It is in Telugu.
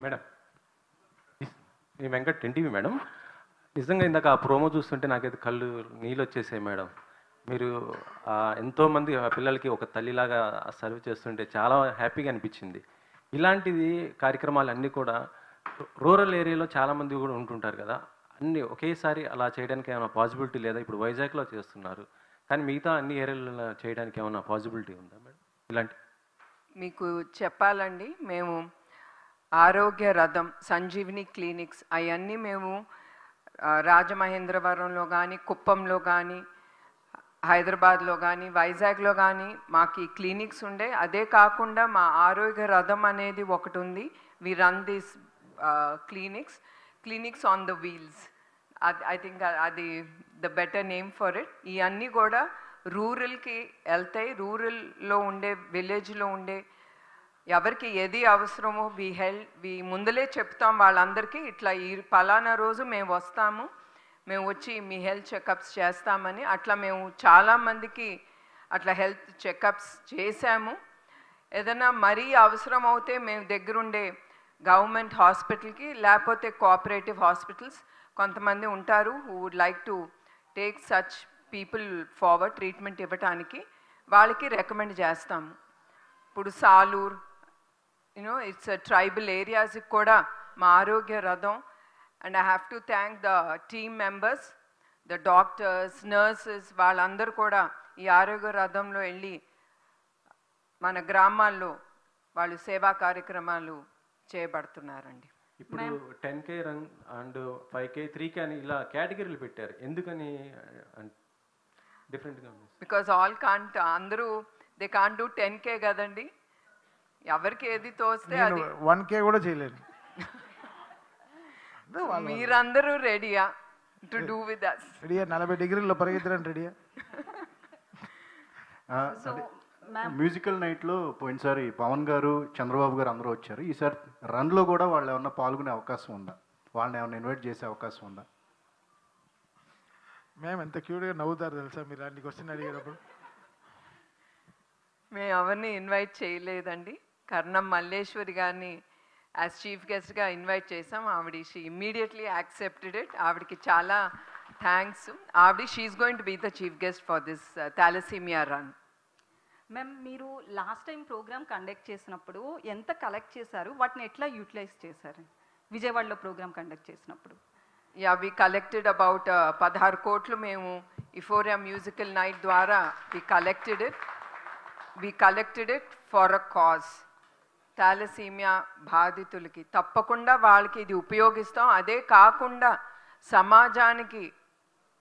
మేడం ఈ వెంకట్ ఎన్టీవీ మేడం. నిజంగా ఇందాక ఆ ప్రోమో చూస్తుంటే నాకైతే కళ్ళు నీళ్ళు వచ్చేసాయి మేడం. మీరు ఎంతోమంది పిల్లలకి ఒక తల్లిలాగా సర్వ్ చేస్తుంటే చాలా హ్యాపీగా అనిపించింది. ఇలాంటిది కార్యక్రమాలన్నీ కూడా రూరల్ ఏరియాలో చాలామంది కూడా ఉంటుంటారు కదా, అన్నీ ఒకేసారి అలా చేయడానికి ఏమైనా పాసిబిలిటీ లేదా? ఇప్పుడు వైజాగ్లో చేస్తున్నారు, కానీ మిగతా అన్ని ఏరియాలలో చేయడానికి ఏమైనా పాసిబిలిటీ ఉందా మేడం ఇలాంటి? మీకు చెప్పాలండి, మేము ఆరోగ్య రథం, సంజీవిని క్లినిక్స్ అవన్నీ మేము రాజమహేంద్రవరంలో కానీ, కుప్పంలో కానీ, హైదరాబాద్లో కానీ, వైజాగ్లో కానీ మాకు ఈ క్లినిక్స్ ఉండే. అదే కాకుండా మా ఆరోగ్య రథం అనేది ఒకటి ఉంది. We run this clinics on the wheels. I think అది the better name for it. ఇవన్నీ కూడా రూరల్కి వెళ్తాయి. రూరల్లో ఉండే, విలేజ్లో ఉండే ఎవరికి ఏది అవసరమో వి ముందలే చెప్తాం వాళ్ళందరికీ. ఇట్లా ఈ పలానా రోజు మేము వస్తాము, మేము వచ్చి మీ హెల్త్ చెకప్స్ చేస్తామని. అట్లా మేము చాలామందికి అట్లా హెల్త్ చెకప్స్ చేశాము. ఏదైనా మరీ అవసరం అవుతే మేము దగ్గరుండే గవర్నమెంట్ హాస్పిటల్కి, లేకపోతే కోఆపరేటివ్ హాస్పిటల్స్ కొంతమంది ఉంటారు who would like to take such people forward treatment ఇవ్వటానికి, వాళ్ళకి రికమెండ్ చేస్తాము. ఇప్పుడు సాలూర్, ఇట్స్ ట్రైబల్ ఏరియాస్కి కూడా మా ఆరోగ్య రథం. And I have to thank the team members, the doctors, nurses, వాళ్ళందరూ కూడా ఈ ఆరోగ్య రథంలో వెళ్ళి మన గ్రామాల్లో వాళ్ళు సేవా కార్యక్రమాలు చేయబడుతున్నారండి. ఇప్పుడు 10K run and 5K 3K అని ఇలా కేటగిరీలు పెట్టారు, ఎందుకని డిఫరెంట్గా? బికాజ్ అందరూ దే కాంట్ డూ 10K కదండి. ఎవరికి ఏది తోస్తే అది. 1K కూడా చేయలేదు. మీరందరూ రెడీయా టు డూ విత్ us? రెడీయా? 40 డిగ్రీల్లో పరిగెత్తడానికి రెడీయా? మ్యూజికల్ నైట్లో పోయినసారి పవన్ గారు, చంద్రబాబు గారు అందరూ వచ్చారు. ఈసారి రన్లో కూడా వాళ్ళు ఏమన్నా పాల్గొనే అవకాశం ఉందా? వాళ్ళని ఏమన్నా ఇన్వైట్ చేసే అవకాశం ఉందా? మేము ఎంత క్యూట్గా నవ్వుతారు తెలుసా మీరు అలాంటి క్వశ్చన్ అడిగేటప్పుడు. మేము ఎవరిని ఇన్వైట్ చేయలేదండి. కర్ణం మల్లేశ్వరి గారిని యాజ్ చీఫ్ గెస్ట్గా ఇన్వైట్ చేసాం. She immediately accepted it. ఆవిడకి చాలా thanks. She's going to be the chief guest for this thalassaemia run. Ma'am, మీరు లాస్ట్ టైం ప్రోగ్రామ్ కండక్ట్ చేసినప్పుడు ఎంత కలెక్ట్ చేశారు, వాటిని ఎట్లా యూటిలైజ్ చేశారు విజయవాడలో ప్రోగ్రామ్ కండక్ట్ చేసినప్పుడు? వి కలెక్టెడ్ అబౌట్ 16 కోట్లు మేము ఇఫోరియా మ్యూజికల్ నైట్ ద్వారా we collected it for a cause. Thalassaemia బాధితులకి తప్పకుండా వాళ్ళకి ఇది ఉపయోగిస్తాం. అదే కాకుండా సమాజానికి